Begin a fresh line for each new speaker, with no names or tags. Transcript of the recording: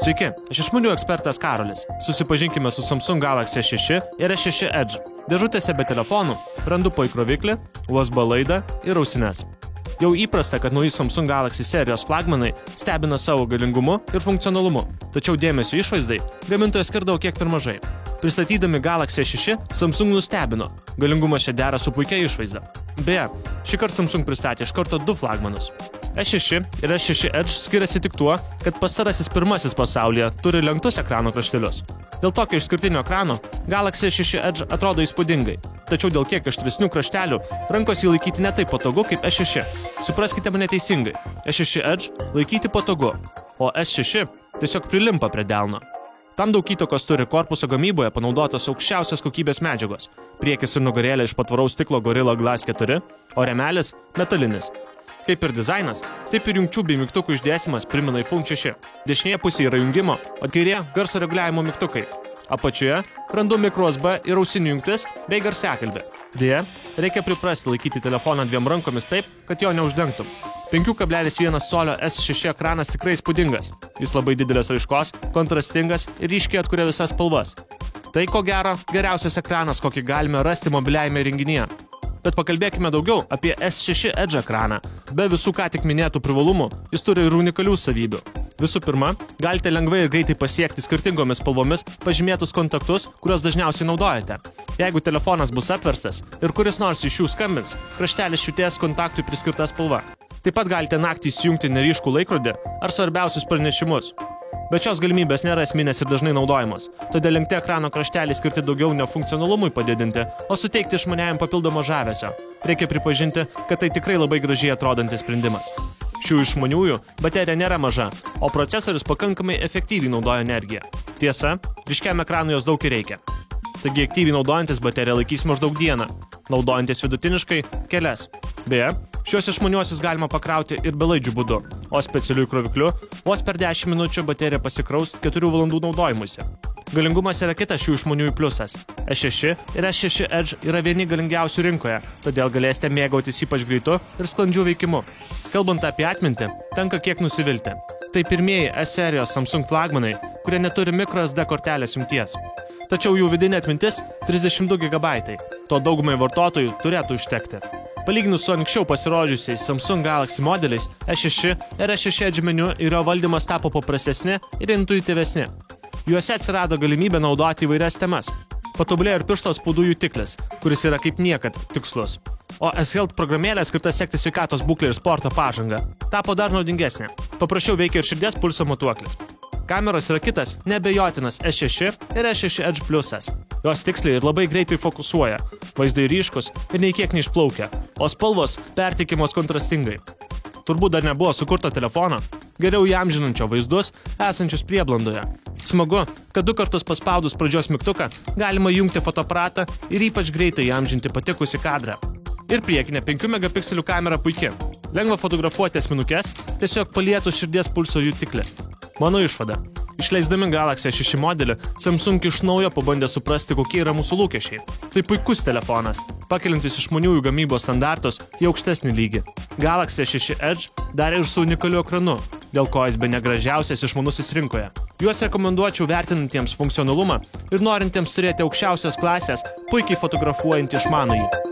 Sveiki, aš išmanių ekspertas Karolis. Susipažinkime su Samsung Galaxy S6 ir S6 Edge. Dėžutėse be telefonų randu po įkroviklį, USB laidą ir ausines. Jau įprasta, kad nauji Samsung Galaxy serijos flagmanai stebina savo galingumu ir funkcionalumu, tačiau dėmesio išvaizdai gamintojas skirdavo kiek per mažai. Pristatydami Galaxy S6, Samsung nustebino. Galingumas čia dera su puikia išvaizda. Beje, šįkart Samsung pristatė iš karto du flagmanus. S6 ir S6 Edge skiriasi tik tuo, kad pastarasis pirmasis pasaulyje turi lenktus ekrano kraštelius. Dėl tokio išskirtinio ekrano Galaxy S6 Edge atrodo įspūdingai, tačiau dėl kiek aštresnių kraštelių rankos jį laikyti ne taip patogu kaip S6. Supraskite mane teisingai, S6 Edge laikyti patogu, o S6 tiesiog prilimpa prie delno. Tam daug įtakos turi korpuso gamyboje panaudotos aukščiausios kokybės medžiagos. Priekis ir nugarėlė iš patvaraus stiklo Gorilla Glass 4, o rėmelis metalinis. Kaip ir dizainas, taip ir jungčių bei mygtukų išdėstymas primena iPhone 6. Dešinėje pusėje yra jungimo, o kairėje garso reguliavimo mygtukai. Apačioje randu micro USB ir ausinių jungtis bei garsiakalbė. Deja, reikia priprasti laikyti telefoną dviem rankomis taip, kad jo neuždengtum. 5,1 colio S6 ekranas tikrai įspūdingas. Jis labai didelės raiškos, kontrastingas ir ryškiai atkuria visas spalvas. Tai ko gero geriausias ekranas, kokį galime rasti mobiliajame įrenginyje. Bet pakalbėkime daugiau apie S6 Edge ekraną. Be visų ką tik minėtų privalumų, jis turi ir unikalių savybių. Visų pirma, galite lengvai ir greitai pasiekti skirtingomis spalvomis pažymėtus kontaktus, kuriuos dažniausiai naudojate. Jeigu telefonas bus apverstas ir kuris nors iš jų skambins, kraštelis švities kontaktui priskirta spalva. Taip pat galite naktį įsijungti neryškų laikrodį ar svarbiausius pranešimus. Bet šios galimybės nėra esminės ir dažnai naudojamos, todėl lenkti ekrano krašteliai skirti daugiau ne funkcionalumui padidinti, o suteikti išmaniajam papildomo žavesio. Reikia pripažinti, kad tai tikrai labai gražiai atrodantis sprendimas. Šių išmaniųjų baterija nėra maža, o procesorius pakankamai efektyviai naudoja energiją. Tiesa, ryškiam ekranui jos daug ir reikia. Taigi aktyviai naudojantis baterija laikys maždaug dieną, naudojantis vidutiniškai kelias. Beje, šios išmaniuosius galima pakrauti ir belaidžių būdu, o specialiu įkrovikliu vos per 10 minučių baterija pasikraus 4 valandų naudojimuose. Galingumas yra kitas šių išmaniųjų pliusas. S6 ir S6 Edge yra vieni galingiausių rinkoje, todėl galėsite mėgautis ypač greitu ir sklandžiu veikimu. Kalbant apie atmintį, tenka kiek nusivilti. Tai pirmieji S serijos Samsung flagmanai, kurie neturi microSD kortelės jungties. Tačiau jų vidinė atmintis 32 GB, to daugumai vartotojų turėtų užtekti. Palyginus su anksčiau pasirodžiusiais Samsung Galaxy modeliais, S6 ir S6 Edge meniu ir jo valdymas tapo paprastesni ir intuityvesni. Juose atsirado galimybė naudoti įvairias temas. Patobulėjo ir piršto spaudų jutiklis, kuris yra kaip niekad tikslus. O S-Health programėlė skirta sekti sveikatos būklę ir sporto pažangą tapo dar naudingesnė. Paprasčiau veikia ir širdies pulso matuoklis. Kameros yra kitas, neabejotinas S6 ir S6 Edge pliusas. Jos tiksliai ir labai greitai fokusuoja, vaizdai ryškus ir nei kiek neišplaukia, o spalvos perteikimos kontrastingai. Turbūt dar nebuvo sukurto telefono, geriau įamžinančio vaizdus esančius prieblandoje. Smagu, kad 2 kartus paspaudus pradžios mygtuką galima jungti fotoaparatą ir ypač greitai įamžinti patikusį kadrą. Ir priekinė 5 megapikselių kamera puikia. Lengva fotografuoti asmenukes, tiesiog palietus širdies pulso jutiklį. Mano išvada. Išleisdami Galaxy S6 modelį, Samsung iš naujo pabandė suprasti, kokie yra mūsų lūkesčiai. Tai puikus telefonas, pakelintis išmaniųjų gamybos standartus į aukštesnį lygį. Galaxy S6 Edge darė ir su unikaliu ekranu, dėl ko jis bene gražiausias išmanusis rinkoje. Juos rekomenduočiau vertinantiems funkcionalumą ir norintiems turėti aukščiausios klasės, puikiai fotografuojantį išmanųjį.